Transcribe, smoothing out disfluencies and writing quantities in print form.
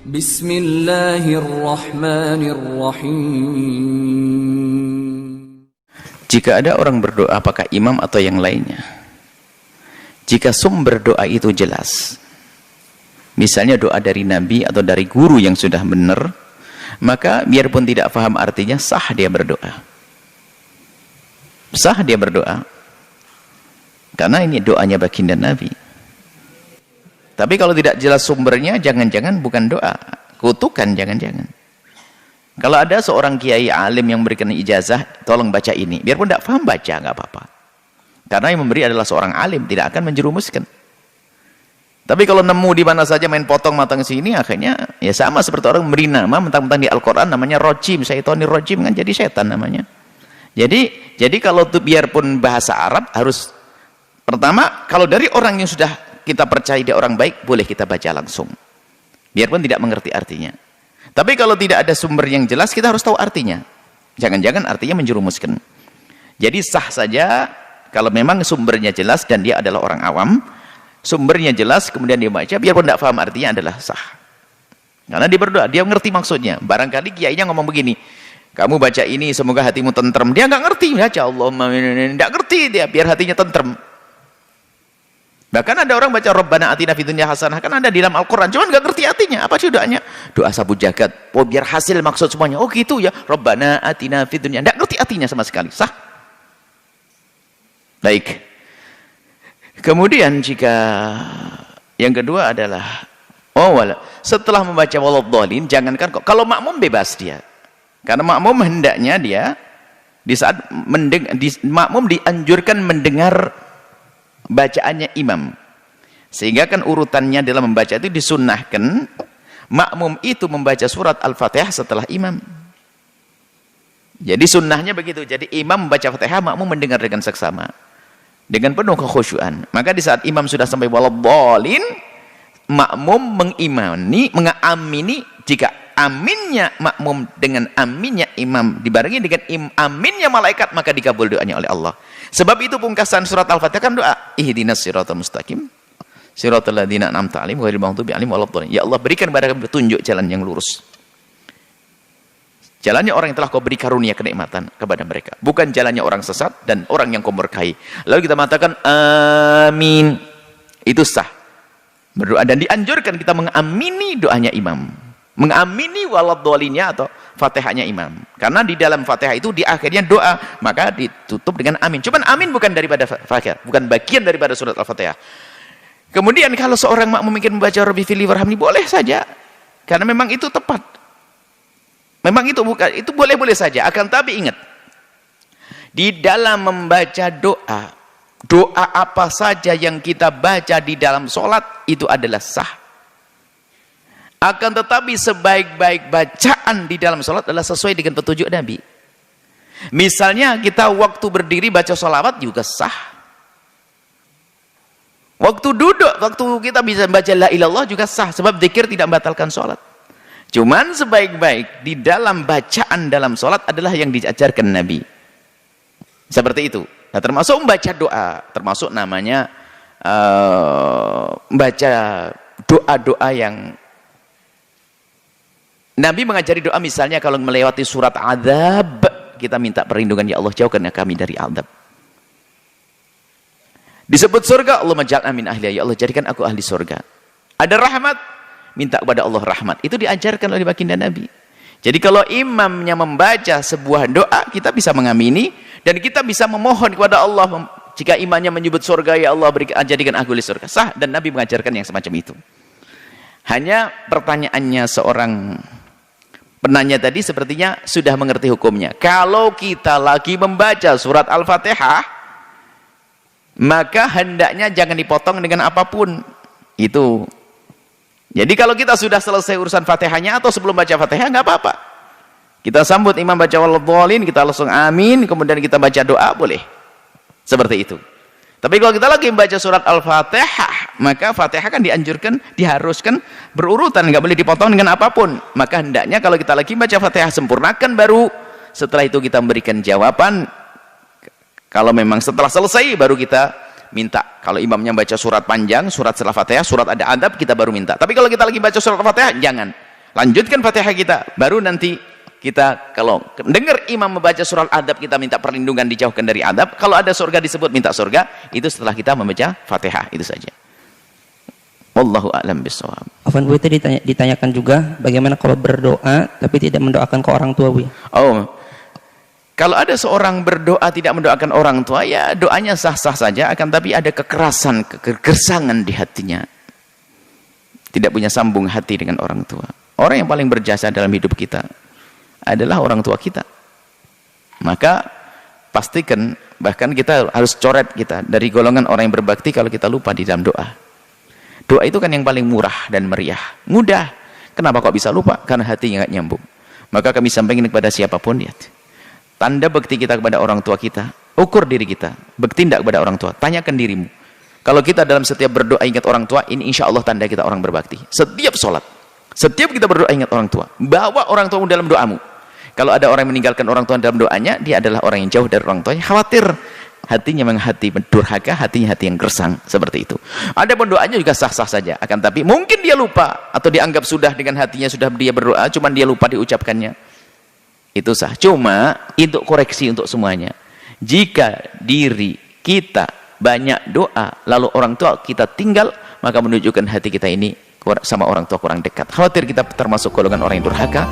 Bismillahirrahmanirrahim. Jika ada orang berdoa, apakah imam atau yang lainnya? Jika sumber doa itu jelas, misalnya doa dari Nabi atau dari guru yang sudah benar, maka biarpun tidak paham artinya, sah dia berdoa. Sah dia berdoa. Karena ini doanya baginda Nabi. Tapi kalau tidak jelas sumbernya, jangan-jangan bukan doa. Kutukan jangan-jangan. Kalau ada seorang kiai alim yang memberikan ijazah, tolong baca ini. Biarpun tidak paham, baca, nggak apa-apa. Karena yang memberi adalah seorang alim, tidak akan menjerumuskan. Tapi kalau nemu di mana saja main potong matang sini, akhirnya ya sama seperti orang memberi nama mentang-mentang di Al-Quran namanya rojim, syaitonir rojim, kan jadi setan namanya. Jadi kalau itu biarpun bahasa Arab harus pertama, kalau dari orang yang sudah kita percaya dia orang baik, boleh kita baca langsung. Biarpun tidak mengerti artinya. Tapi kalau tidak ada sumber yang jelas, kita harus tahu artinya. Jangan-jangan artinya menjerumuskan. Jadi sah saja kalau memang sumbernya jelas dan dia adalah orang awam, sumbernya jelas, kemudian dia baca, biarpun tidak paham artinya adalah sah. Karena dia berdoa, dia ngerti maksudnya. Barangkali kiainya ngomong begini, kamu baca ini semoga hatimu tentrem. Dia nggak ngerti, baca Allahumma, nggak ngerti dia, biar hatinya tentrem. Bahkan ada orang baca Rabbana atina fid dunya hasanah, kan ada di dalam Al-Quran, cuman nggak ngerti artinya. Apa sih doanya? Doa sabu jagat. Oh biar hasil maksud semuanya. Oh gitu ya. Rabbana atina fid dunya. Nggak ngerti artinya sama sekali. Sah. Baik. Kemudian jika yang kedua adalah setelah membaca waladhdallin, jangankan kok kalau makmum bebas dia. Karena makmum hendaknya dia di saat makmum dianjurkan mendengar bacaannya imam, sehingga kan urutannya dalam membaca itu disunnahkan makmum itu membaca surat Al-Fatihah setelah imam. Jadi sunnahnya begitu. Jadi imam membaca Fatihah, makmum mendengar dengan seksama, dengan penuh kekhusyuan. Maka di saat imam sudah sampai waladhdallin, makmum mengamini. Jika aminnya makmum dengan aminnya imam dibarengi dengan aminnya malaikat, maka dikabul doanya oleh Allah. Sebab itu pungkasan surat Al-Fatihah kan doa ihdinas siratal mustaqim siratal ladzina an'amta 'alaihim ghairil maghdubi 'alaihim waladdallin. Ya Allah, berikan kepada kami petunjuk jalan yang lurus. Jalannya orang yang telah kau beri karunia kenikmatan kepada mereka, bukan jalannya orang sesat dan orang yang kau murkai. Lalu kita mengatakan amin. Itu sah berdoa, dan dianjurkan kita mengamini doanya imam, mengamini waladhdallinnya atau Fatihahnya imam. Karena di dalam Fatihah itu di akhirnya doa, maka ditutup dengan amin. Cuman amin bukan daripada Fatihah, bukan bagian daripada surat Al-Fatihah. Kemudian kalau seorang makmum mungkin membaca Rabbi fili warhamni, boleh saja. Karena memang itu tepat. Memang itu bukan, itu boleh-boleh saja. Akan tapi ingat, di dalam membaca doa, doa apa saja yang kita baca di dalam sholat itu adalah sah. Akan tetapi sebaik-baik bacaan di dalam sholat adalah sesuai dengan petunjuk Nabi. Misalnya kita waktu berdiri baca sholawat juga sah. Waktu duduk, waktu kita bisa baca la ilallah juga sah. Sebab zikir tidak membatalkan sholat. Cuman sebaik-baik di dalam bacaan dalam sholat adalah yang diajarkan Nabi. Seperti itu. Nah, termasuk membaca doa, termasuk namanya membaca doa-doa yang Nabi mengajari doa. Misalnya kalau melewati surat azab, kita minta perlindungan, ya Allah jauhkan kami dari azab. Disebut surga, Allahumma ja'alna min ahliha, ya Allah jadikan aku ahli surga. Ada rahmat, minta kepada Allah rahmat. Itu diajarkan oleh baginda Nabi. Jadi kalau imamnya membaca sebuah doa, kita bisa mengamini dan kita bisa memohon kepada Allah. Jika imamnya menyebut surga, ya Allah jadikan aku ahli surga, sah, dan Nabi mengajarkan yang semacam itu. Hanya pertanyaannya seorang penanya tadi sepertinya sudah mengerti hukumnya. Kalau kita lagi membaca surat Al-Fatihah, maka hendaknya jangan dipotong dengan apapun. Itu. Jadi kalau kita sudah selesai urusan Fatihahnya atau sebelum baca Fatihah, nggak apa-apa. Kita sambut imam baca waladhdallin, kita langsung amin, kemudian kita baca doa, boleh. Seperti itu. Tapi kalau kita lagi membaca surat Al-Fatihah, maka Fatihah kan dianjurkan, diharuskan berurutan, nggak boleh dipotong dengan apapun. Maka hendaknya kalau kita lagi baca Fatihah, sempurnakan, baru setelah itu kita memberikan jawaban. Kalau memang setelah selesai baru kita minta. Kalau imamnya baca surat panjang, surat setelah Fatihah, surat ada adab, kita baru minta. Tapi kalau kita lagi baca surat Al-Fatihah, jangan. lanjutkan Fatihah kita, baru nanti kita kalau dengar imam membaca surah Al-Adab, kita minta perlindungan, dijauhkan dari adab. Kalau ada surga disebut, minta surga. Itu setelah kita membaca Fatihah, itu saja. Wallahu a'lam bishawab. Afwan Bu, itu ditanyakan juga bagaimana kalau berdoa tapi tidak mendoakan ke orang tua, Bu? Oh, kalau ada seorang berdoa tidak mendoakan orang tua, ya doanya sah-sah saja, akan tapi ada kekerasan, kegersangan di hatinya. Tidak punya sambung hati dengan orang tua. Orang yang paling berjasa dalam hidup kita adalah orang tua kita. Maka pastikan, bahkan kita harus coret kita dari golongan orang yang berbakti kalau kita lupa di dalam doa. Doa itu kan yang paling murah dan meriah, mudah. Kenapa kok bisa lupa? Karena hatinya nggak nyambung. Maka kami sampaikan kepada siapapun, lihat, tanda bakti kita kepada orang tua kita, ukur diri kita, bertindak kepada orang tua, tanyakan dirimu. Kalau kita dalam setiap berdoa ingat orang tua, ini insya Allah tanda kita orang berbakti. Setiap sholat, setiap kita berdoa ingat orang tua, bawa orang tuamu dalam doamu. Kalau ada orang yang meninggalkan orang tua dalam doanya, dia adalah orang yang jauh dari orang tuanya, khawatir hatinya memang hati durhaka, hatinya hati yang gersang, seperti itu. Adapun doanya juga sah-sah saja, akan tapi mungkin dia lupa atau dianggap sudah dengan hatinya sudah dia berdoa, cuman dia lupa diucapkannya. Itu sah. Cuma untuk koreksi untuk semuanya, jika diri kita banyak doa lalu orang tua kita tinggal, maka menunjukkan hati kita ini sama orang tua kurang dekat. Khawatir kita termasuk golongan orang yang durhaka.